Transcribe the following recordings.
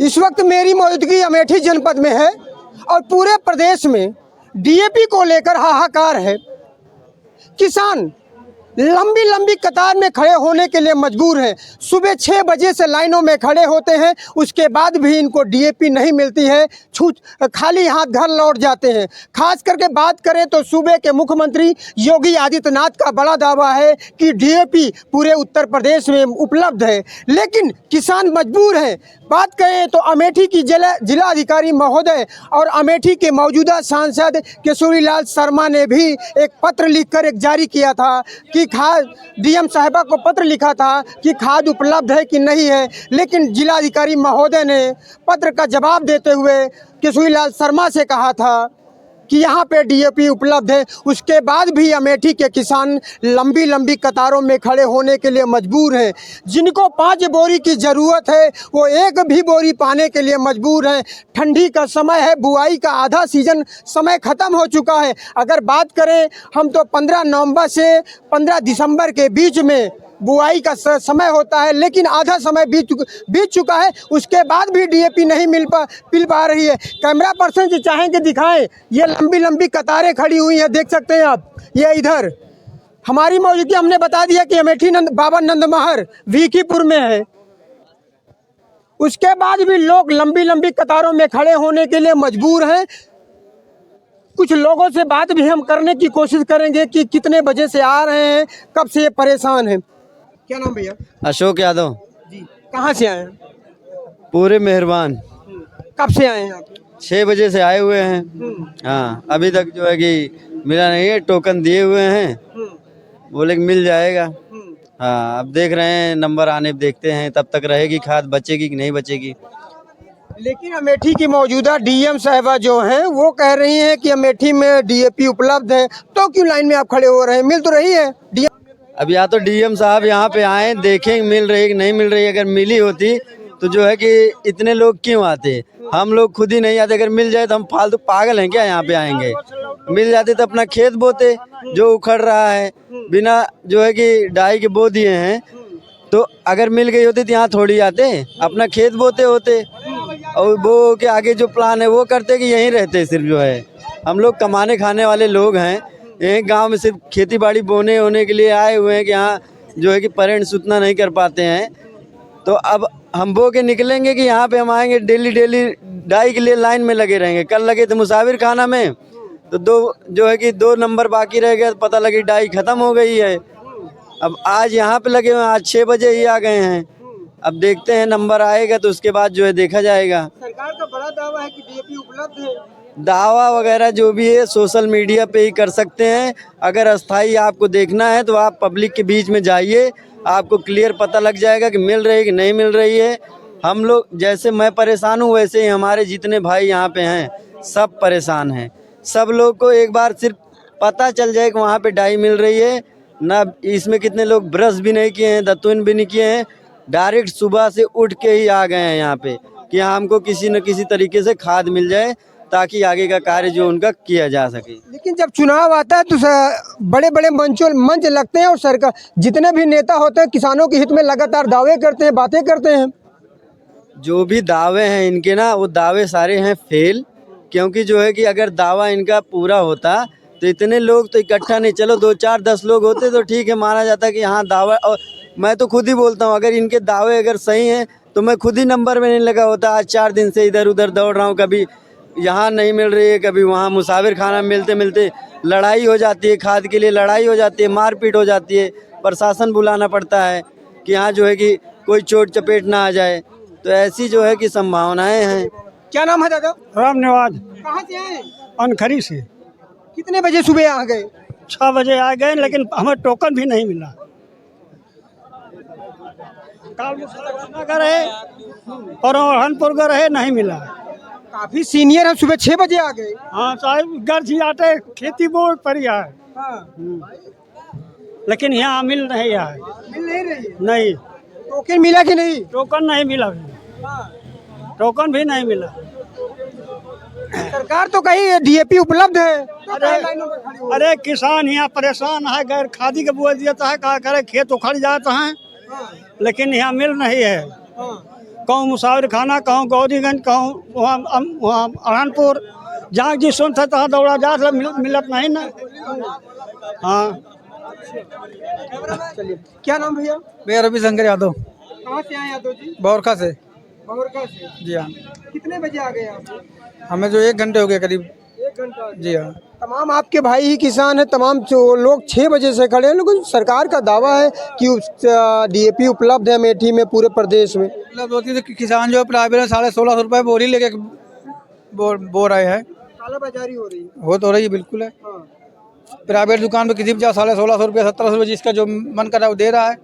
इस वक्त मेरी मौजूदगी अमेठी जनपद में है और पूरे प्रदेश में डीएपी को लेकर हाहाकार है। किसान लंबी लंबी कतार में खड़े होने के लिए मजबूर हैं। सुबह 6 बजे से लाइनों में खड़े होते हैं, उसके बाद भी इनको डीएपी नहीं मिलती है। खाली हाथ घर लौट जाते हैं। खास करके बात करें तो सूबे के मुख्यमंत्री योगी आदित्यनाथ का बड़ा दावा है कि डीएपी पूरे उत्तर प्रदेश में उपलब्ध है, लेकिन किसान मजबूर हैं। बात करें तो अमेठी की जिलाधिकारी महोदय और अमेठी के मौजूदा सांसद केशरीलाल शर्मा ने भी एक पत्र लिखकर एक जारी किया था कि खाद डीएम साहिबा को पत्र लिखा था कि खाद उपलब्ध है कि नहीं है, लेकिन जिलाधिकारी महोदय ने पत्र का जवाब देते हुए केशरीलाल शर्मा से कहा था कि यहाँ पे डीएपी उपलब्ध है। उसके बाद भी अमेठी के किसान लंबी लंबी कतारों में खड़े होने के लिए मजबूर हैं। जिनको 5 बोरी की ज़रूरत है वो 1 भी बोरी पाने के लिए मजबूर हैं। ठंडी का समय है, बुआई का आधा सीजन समय ख़त्म हो चुका है। अगर बात करें हम तो 15 नवंबर से 15 दिसंबर के बीच में बुआई का समय होता है, लेकिन आधा समय बीत चुका है। उसके बाद भी डीएपी नहीं मिल पा रही है। कैमरा पर्सन जो चाहेंगे दिखाएं, ये लंबी लंबी कतारें खड़ी हुई हैं, देख सकते हैं आप। ये इधर हमारी मौजूदगी, हमने बता दिया कि अमेठी बाबा नंदमहर वीकीपुर में है। उसके बाद भी लोग लंबी लंबी कतारों में खड़े होने के लिए मजबूर हैं। कुछ लोगों से बात भी हम करने की कोशिश करेंगे कि कितने बजे से आ रहे हैं, कब से ये परेशान हैं। क्या नाम भैया? अशोक यादव जी। कहाँ से आए हैं? पूरे मेहरबान। कब से आए हैं आप? 6 बजे से आए हुए हैं। हाँ, अभी तक जो है कि मिला नहीं है। टोकन दिए हुए हैं, बोले कि मिल जाएगा। हाँ, अब देख रहे हैं नंबर आने, देखते हैं तब तक रहेगी खाद, बचेगी कि नहीं बचेगी। लेकिन अमेठी की मौजूदा डीएम साहिबा जो हैं वो कह रही हैं कि अमेठी में डीएपी उपलब्ध है, तो क्यों लाइन में आप खड़े हो रहे हैं? मिल तो रही है डीएम। अब या तो डीएम साहब यहाँ पे आए, देखें मिल रही कि नहीं मिल रही। अगर मिली होती तो जो है कि इतने लोग क्यों आते? हम लोग खुद ही नहीं आते। अगर मिल जाए तो हम फालतू पागल हैं क्या यहाँ पे आएंगे? मिल जाते तो अपना खेत बोते, जो उखड़ रहा है बिना जो है कि डाई के बो दिए हैं। तो अगर मिल गई होती तो यहाँ थोड़ी आते, अपना खेत बोते होते और वो के आगे जो प्लान है वो करते कि यहीं रहते। सिर्फ जो है हम लोग कमाने खाने वाले लोग हैं, यहीं गांव में सिर्फ खेती बाड़ी बोने होने के लिए आए हुए हैं कि यहाँ जो है कि पेरेंट्स उतना नहीं कर पाते हैं। तो अब हम बो के निकलेंगे कि यहाँ पे हम आएंगे डेली डाई के लिए लाइन में लगे रहेंगे। कल लगे थे मुसाफिर खाना में, तो 2 नंबर बाकी रह गया, तो पता लगी डाई ख़त्म हो गई है। अब आज यहाँ पे लगे हुए, आज 6 बजे ही आ गए हैं। अब देखते हैं नंबर आएगा तो उसके बाद जो है देखा जाएगा। सरकार का बड़ा दावा है कि डीएपी उपलब्ध है। दावा वगैरह जो भी है सोशल मीडिया पे ही कर सकते हैं। अगर अस्थाई आपको देखना है तो आप पब्लिक के बीच में जाइए, आपको क्लियर पता लग जाएगा कि मिल रही है कि नहीं मिल रही है। हम लोग जैसे मैं परेशान हूँ, वैसे ही हमारे जितने भाई यहाँ पे हैं सब परेशान हैं। सब लोग को एक बार सिर्फ पता चल जाए कि वहाँ पे डाई मिल रही है ना। इसमें कितने लोग ब्रश भी नहीं किए हैं, दातुन भी नहीं किए हैं, डायरेक्ट सुबह से उठ के ही आ गए हैं यहाँ पे कि हमको किसी न किसी तरीके से खाद मिल जाए ताकि आगे का कार्य जो उनका किया जा सके। लेकिन जब चुनाव आता है तो बड़े बड़े मंच लगते हैं और सरकार जितने भी नेता होते हैं किसानों के हित में लगातार दावे करते हैं, बातें करते हैं। जो भी दावे हैं इनके ना, वो दावे सारे हैं फेल। क्योंकि जो है कि अगर दावा इनका पूरा होता तो इतने लोग तो इकट्ठा नहीं, चलो 2 4 10 लोग होते तो ठीक है, माना जाता कि हाँ दावा। और मैं तो खुद ही बोलता हूँ, अगर इनके दावे अगर सही हैं तो मैं खुद ही नंबर में नहीं लगा होता। आज 4 दिन से इधर उधर दौड़ रहा हूँ, कभी यहाँ नहीं मिल रही है, कभी वहाँ मुसाफिर खाना मिलते मिलते लड़ाई हो जाती है, खाद के लिए लड़ाई हो जाती है, मारपीट हो जाती है, प्रशासन बुलाना पड़ता है कि यहाँ जो है कि कोई चोट चपेट ना आ जाए। तो ऐसी जो है कि संभावनाएं हैं। क्या नाम है दादा? राम निवाज। कहाँ से आए? अनखरी से। कितने बजे सुबह आ गए? 6 बजे आ गए, लेकिन हमें टोकन भी नहीं मिला। का रहे और हनपुर का रहे, नहीं मिला। काफी सीनियर है, सुबह 6 बजे आ गए। हाँ साहब, घर जी आटे खेती बोर्ड पर ही है। हाँ। लेकिन यहाँ मिल नहीं है। मिल नहीं रही है? नहीं, टोकन मिला कि नहीं? टोकन नहीं मिला। हाँ। टोकन भी नहीं मिला। सरकार तो कही डीएपी उपलब्ध है, तो लाइनों में खड़ी हो। अरे किसान यहाँ परेशान है, गैर खादी का बुआ दिया है, कहा करे खेत उखड़ जाता है, लेकिन यहाँ मिल नहीं है। कहूँ मुसाफिर खाना, कहूँ गौरीगंज, कहूँ वहाँ अरनपुर, जहाँ जिस सुन था तहाँ दौड़ा जा, मिलत नहीं ना। हाँ। चलिए, क्या नाम भैया? भैया रविशंकर यादव, कहाँ से आए यादव जी? बौरखा से। बहरका से। जी हाँ, कितने बजे आ गए आप? हमें जो 1 घंटे हो गए करीब। 1 घंटा। जी हाँ, तमाम आपके भाई ही किसान हैं, तमाम जो लोग 6 बजे से खड़े हैं, लेकिन सरकार का दावा है कि डीएपी उपलब्ध है अमेठी में, पूरे प्रदेश में। मतलब होती है किसान जो प्राइवेट में 1650 रुपये बोरी लेके बो रहे हैं। कालाबाजारी हो रही है। हो तो रही है, बिल्कुल है। हाँ। प्राइवेट दुकान पे किसी भी जाओ 1650 रुपये 1700 रुपये, जिसका जो मन कर रहा है वो दे रहा है।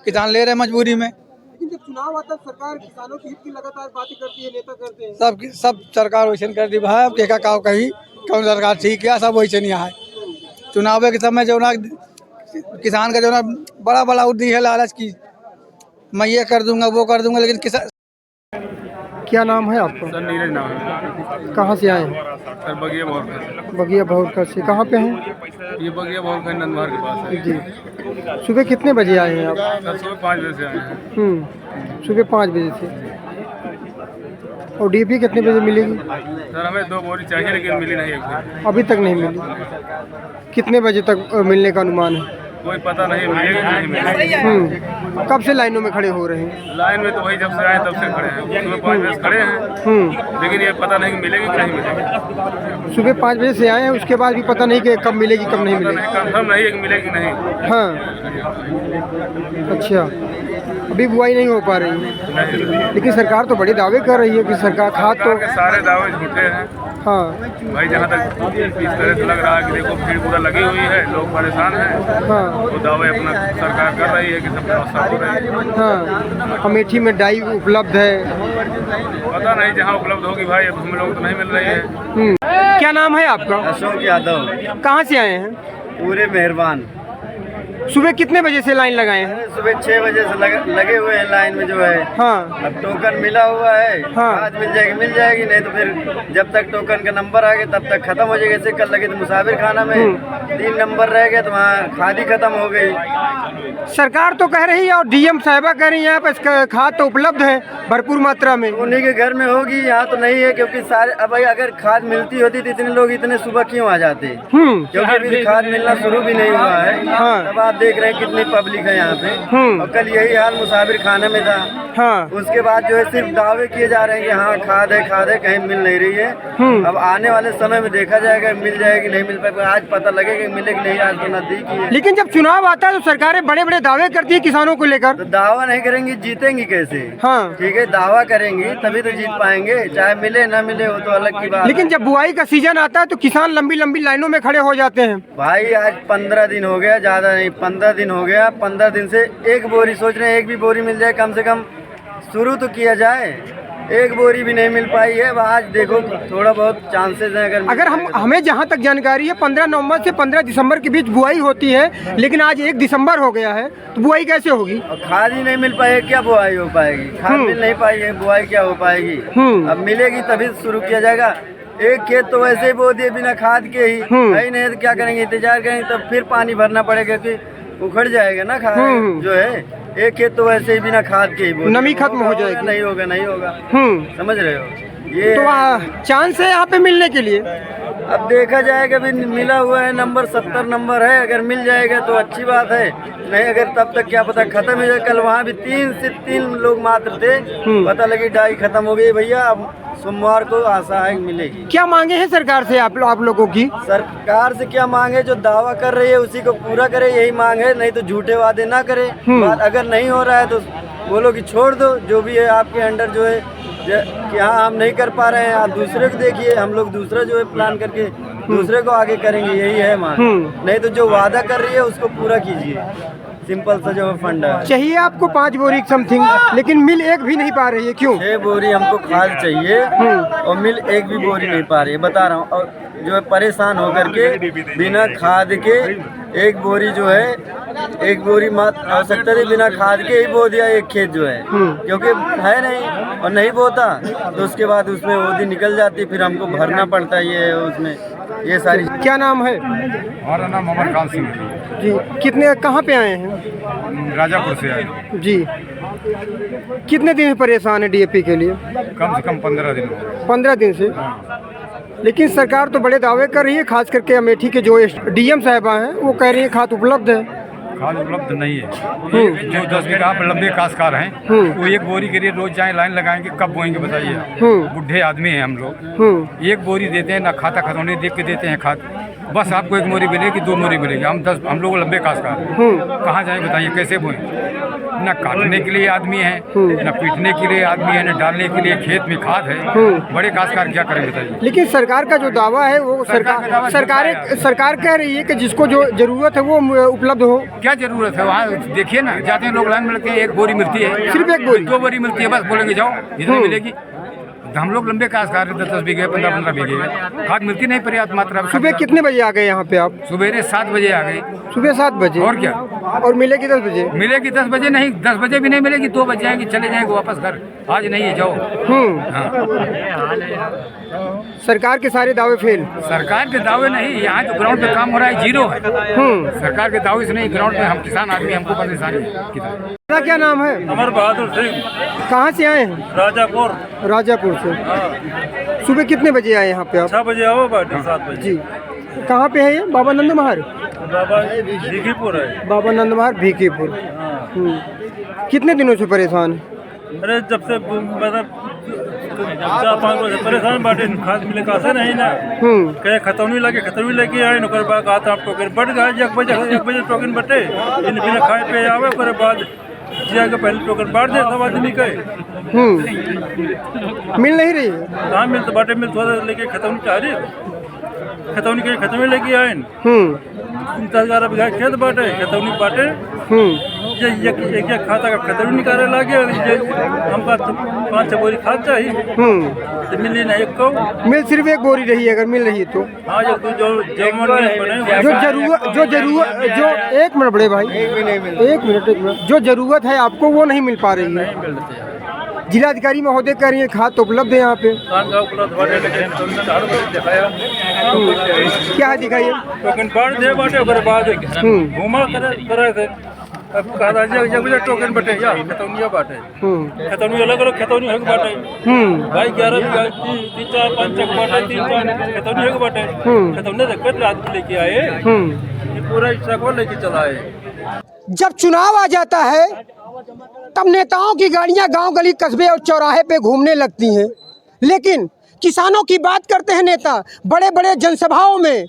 किसान ले रहे हैं मजबूरी में। लेकिन जब चुनाव आता है सरकार किसानों के हित की लगातार बातें करती है, नेता करते हैं। सब सरकार वैसे कर दी भाई, अब क्या काव कही कौन सरकार ठीक है, सब वैसे नहीं है। चुनाव के समय जो ना किसान का जो ना बड़ा बड़ा उद्दी है लालच की, मैं ये कर दूंगा वो कर दूंगा, लेकिन किसान। क्या नाम है आपका? सर नीरज नाम है। कहाँ से आए हैं? सर बगिया बहरका से। बगिया बहरका से। कहाँ पे हैं? ये बगिया बहरका नंदवार के पास है। जी। सुबह कितने बजे आए हैं आप? सर सुबह 5 बजे से आए हैं। सुबह 5 बजे से। और डीपी कितने बजे मिलेगी? सर हमें 2 बोरी चाहिए, लेकिन मिली नहीं एक भी। अभी तक नहीं मिली। कितने बजे तक मिलने का अनुमान है? कोई पता नहीं मिलेगी कि नहीं मिलेगी। कब से लाइनों में खड़े हो रहे हैं? लाइन में तो वही जब से आए तब से खड़े हैं, सुबह 5 बजे से खड़े हैं, लेकिन ये पता नहीं कि मिलेगी कि नहीं मिलेगी। सुबह 5 बजे से आए हैं, उसके बाद भी पता नहीं कि कब मिलेगी कब नहीं पता मिलेगी। नहीं, कंफर्म नहीं है कि मिलेगी कि नहीं। हाँ। अच्छा, अभी बुआई नहीं हो पा रही है, नहीं, लेकिन सरकार तो बड़े दावे कर रही है कि सरकार खाद सरकार तो। के सारे दावे झूठे हैं हाँ। भाई। जहाँ तक इस तरह से लग रहा है कि देखो भीड़ पूरा लगी हुई है, लोग परेशान हैं, हाँ। वो दावे अपना सरकार कर रही है कि सब व्यवस्था हो रही है। हाँ। अमेठी में डाई उपलब्ध है। पता नहीं, जहाँ उपलब्ध होगी भाई, अब हम लोग तो नहीं मिल रही है। क्या नाम है आपका? अशोक यादव, कहाँ से आए हैं? पूरे मेहरबान। सुबह कितने बजे से लाइन लगाए हैं? सुबह 6 बजे से लगे हुए हैं लाइन में जो है। हाँ। अब टोकन मिला हुआ है। हाँ। आज मिल जाएगी, नहीं तो फिर जब तक टोकन का नंबर आ गया तब तक खत्म हो जाएगा। जैसे कल लगे तो मुसाफिर खाना में 3 नंबर रह गए तो वहाँ खादी खत्म हो गई। सरकार तो कह रही है और डीएम साहिबा कह रही है यहाँ पर खाद तो उपलब्ध है भरपूर मात्रा में। उन्हीं के घर में होगी, यहाँ तो नहीं है, क्योंकि सारे अब भाई अगर खाद मिलती होती तो इतने लोग इतने सुबह क्यों आ जाते? क्योंकि अभी खाद मिलना शुरू भी नहीं हुआ है। हाँ। अब आप देख रहे हैं कितनी पब्लिक है यहाँ पे। और कल यही हाल मुसाफिर खाने में था। हाँ। उसके बाद जो है सिर्फ दावे किए जा रहे हैं कि हाँ खाद है, कहीं मिल नहीं रही है। अब आने वाले समय में देखा जाएगा मिल जाएगी नहीं मिल पाएगी। आज पता लगेगा मिलेगी नहीं, आज तो नजदीक ही है। लेकिन जब चुनाव आता है तो सरकारें बड़े बड़े दावे करती है किसानों को लेकर। तो दावा नहीं करेंगी, जीतेंगी कैसे? हाँ। ठीक है, दावा करेंगी तभी तो जीत पाएंगे, चाहे मिले ना मिले वो तो अलग की बात। लेकिन जब बुआई का सीजन आता है तो किसान लंबी लंबी लाइनों में खड़े हो जाते हैं। भाई आज 15 दिन हो गया, ज्यादा नहीं 15 दिन हो गया। 15 दिन से एक बोरी सोच रहे हैं, एक भी बोरी मिल जाए कम से कम, शुरू तो किया जाए। एक बोरी भी नहीं मिल पाई है। आज देखो थोड़ा बहुत चांसेस हैं। अगर हमें जहाँ तक जानकारी है 15 नवंबर से 15 दिसंबर के बीच बुआई होती है, लेकिन आज 1 दिसंबर हो गया है, तो बुआई कैसे होगी? खाद ही नहीं मिल पाएगी, क्या बुआई हो पाएगी? खाद मिल नहीं पाई है, बुआई क्या हो पाएगी? अब मिलेगी तभी शुरू किया जाएगा। एक खेत तो वैसे ही बो दिए बिना खाद के ही, नहीं तो क्या करेंगे? इंतजार करेंगे तब फिर पानी भरना पड़ेगा, क्योंकि उखड़ जाएगा ना खाद जो है। एक खेत तो वैसे ही बिना खाद के ही बो, नमी खत्म हो जाएगी। नहीं होगा। समझ रहे हो? ये तो चांस है यहाँ पे मिलने के लिए। अब देखा जाएगा। भी मिला हुआ है नंबर 70 नंबर है, अगर मिल जाएगा तो अच्छी बात है, नहीं अगर तब तक क्या पता खत्म हो जाए। कल वहाँ भी 3 से 3 लोग मात्र थे, पता लगी डाई खत्म हो गई। भैया अब सोमवार को आशा है मिलेगी। क्या मांगे हैं सरकार से आप लोगों की? सरकार से क्या मांगे? जो दावा कर रही है उसी को पूरा करे, यही मांग है। नहीं तो झूठे वादे ना करे। बात अगर नहीं हो रहा है तो बोलो कि छोड़ दो, जो भी है आपके अंडर जो है कि हाँ हम नहीं कर पा रहे हैं, आप दूसरे को देखिए, हम लोग दूसरा जो है प्लान करके दूसरे को आगे करेंगे, यही है मांग। नहीं तो जो वादा कर रही है उसको पूरा कीजिए, सिंपल सा जो फंडा है। चाहिए आपको 5 बोरी समथिंग, लेकिन मिल एक भी नहीं पा रही है, क्यों? 6 बोरी हमको खाद चाहिए और मिल एक भी बोरी नहीं पा रही है, बता रहा हूँ। और जो है परेशान होकर के बिना खाद के एक बोरी जो है, एक बोरी मात्र आवश्यकता थी, बिना खाद के ही बो दिया एक खेत जो है, क्योंकि है नहीं और नहीं बोता तो उसके बाद उसमें ओदी निकल जाती, फिर हमको भरना पड़ता है ये उसमें, ये सारी। क्या नाम है? हमारा नाम अमरकांत सिंह जी। कितने कहाँ पे आए हैं? राजापुर से आए। जी। कितने दिन से परेशान है डीएपी के लिए? कम से कम 15 दिन 15 दिन से। लेकिन सरकार तो बड़े दावे कर रही है, खास करके अमेठी के जो डीएम साहिबा हैं वो कह रही है खाद उपलब्ध है। खाद उपलब्ध नहीं है। जो 10 बीघा पर लंबे काश्तकार हैं वो एक बोरी के लिए रोज जाए लाइन लगाएंगे, कब बोएंगे बताइए। बुढ़े आदमी हैं हम लोग, एक बोरी देते हैं ना, खाता खतौनी देख के देते हैं खाद, बस आपको एक मोरी मिलेगी 2 मोरी मिलेगी। हम लोग लंबे काश्तकार कहाँ जाए बताइए, कैसे बोएं? ना काटने के लिए आदमी है, ना पीटने के लिए आदमी है, ना डालने के लिए खेत में खाद है। बड़े काश्तकार क्या करें बताइए। लेकिन सरकार का जो दावा है वो सरकार कह रही है कि जिसको जो जरूरत है वो उपलब्ध हो। क्या जरूरत है? वहाँ देखिए ना, जाते हैं लोग लाइन में लगते हैं, एक बोरी मिलती है, सिर्फ एक बोरी, 2 बोरी मिलती है, बस बोलेंगे जाओ जितनी मिलेगी। हम लोग लंबे काश्तकार 10 बीघे 15 बीघे, खाद मिलती नहीं पर्याप्त मात्रा में। सुबह कितने बजे आ गए यहाँ पे आप? सुबेरे 7 बजे आ गए। सुबह 7 बजे? और क्या? और मिलेगी 10 बजे? मिलेगी 10 बजे नहीं, 10 बजे भी नहीं मिलेगी, 2 बज जाएंगे, चले जाएंगे वापस घर, आज नहीं है जाओ। सरकार के सारे दावे फेल। सरकार के दावे नहीं, यहाँ जो ग्राउंड पे काम हो रहा है जीरो है। सरकार के दावे से नहीं, ग्राउंड पे हम किसान आदमी, हमको परेशानी है। क्या नाम है? अमर बहादुर सिंह। कहाँ से आए हैं? राजापुर। राजापुर से। सुबह कितने बजे आए यहाँ पे आप? 6 बजे आओ, 7 बजे। जी, कहाँ पे है ये? बाबा नंद महार? बाबा भीखीपुर है। बाबा नंद महार भीखीपुर। कितने दिनों से परेशान है? अरे जब से मतलब 4-5 बजे परेशान बाटे, खाद मिले का नहीं ना, कहे खतौनी लगे आए न, बाद आता आप टोकन बढ़ गए, 1 बजे टोकन बटे, इन बिना खाए पे आवे, ओकर बाद जिया के पहले टोकन बांट दे सब आदमी के। मिल नहीं रही है? कहाँ मिलते बाटे, मिल थोड़ा लेके खतौनी चाह रही, खतौनी लेके आए 10-11 बीघा खेत बाटे, खतौनी बाटे, एक खाता का खतौनी निकाले लागे, हमका 5-6 बोरी खाद चाहिए तो मिली नहीं। एक मिल सिर्फ एक बोरी रही है, अगर मिल रही है तो। हाँ, जो एक मिनट बड़े भाई, एक मिनट, जो जरूरत है आपको वो नहीं मिल पा रही है। जिलाधिकारी महोदय कह रही है खाद तो उपलब्ध है यहाँ पे। क्या है दिखाइए? टोकन बांट दे बाटे, ओकर बाद घुमा करे थे, अब कहा बजे टोकन बटे या खतौनिया बाटे, खतौनी अलग खतौनी है बाटे भाई, 11 बीघा 3-4-5 चक बाटे, 3-4 खतौनी है बाटे, खतौनी से कट रात में लेके आए, ये पूरा चकवा लेके चलाए। जब चुनाव आ जाता है तब नेताओं की गाड़ियां गांव गली कस्बे और चौराहे पे घूमने लगती हैं, लेकिन किसानों की बात करते हैं नेता बड़े बड़े जनसभाओं में,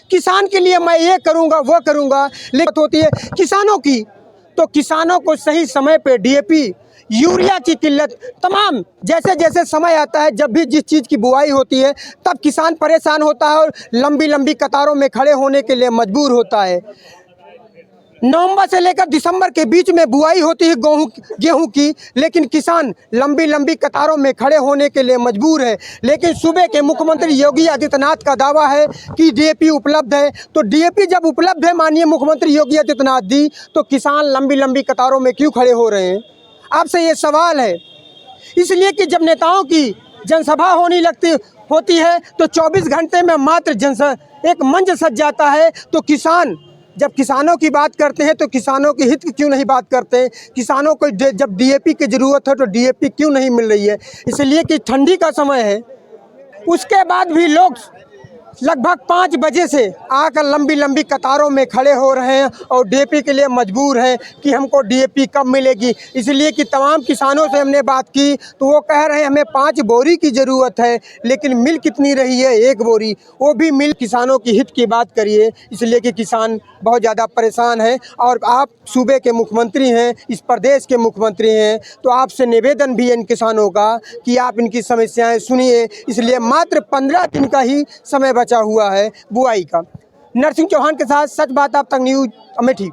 किसान के लिए मैं ये करूंगा वो करूंगा, लेकिन होती है किसानों की, तो किसानों को सही समय पे डीएपी यूरिया की किल्लत, तमाम जैसे जैसे समय आता है, जब भी जिस चीज़ की बुआई होती है तब किसान परेशान होता है और लंबी लंबी कतारों में खड़े होने के लिए मजबूर होता है। नवंबर से लेकर दिसंबर के बीच में बुआई होती है गेहूं की, लेकिन किसान लंबी लंबी कतारों में खड़े होने के लिए मजबूर है। लेकिन सूबे के मुख्यमंत्री योगी आदित्यनाथ का दावा है कि डीएपी उपलब्ध है, तो डीएपी जब उपलब्ध है माननीय मुख्यमंत्री योगी आदित्यनाथ जी, तो किसान लंबी लंबी कतारों में क्यों खड़े हो रहे हैं? आपसे ये सवाल है। इसलिए कि जब नेताओं की जनसभा होती है तो 24 घंटे में मात्र एक मंच सज जाता है, तो किसान जब किसानों की बात करते हैं तो किसानों के हित की क्यों नहीं बात करते हैं? किसानों को जब डीएपी की ज़रूरत है तो डीएपी क्यों नहीं मिल रही है? इसलिए कि ठंडी का समय है, उसके बाद भी लोग लगभग 5 बजे से आकर लंबी लंबी कतारों में खड़े हो रहे हैं और डीएपी के लिए मजबूर हैं कि हमको डीएपी कब मिलेगी। इसलिए कि तमाम किसानों से हमने बात की तो वो कह रहे हैं हमें 5 बोरी की ज़रूरत है, लेकिन मिल कितनी रही है? 1 बोरी, वो भी मिल। किसानों की हित की बात करिए, इसलिए कि किसान बहुत ज़्यादा परेशान है और आप सूबे के मुख्यमंत्री हैं, इस प्रदेश के मुख्यमंत्री हैं, तो आपसे निवेदन भी है इन किसानों का कि आप इनकी समस्याएं सुनिए। इसलिए मात्र 15 दिन का ही समय बचा हुआ है बुआई का। नरसिंह चौहान के साथ सच बात आप तक न्यूज़ अमेठी।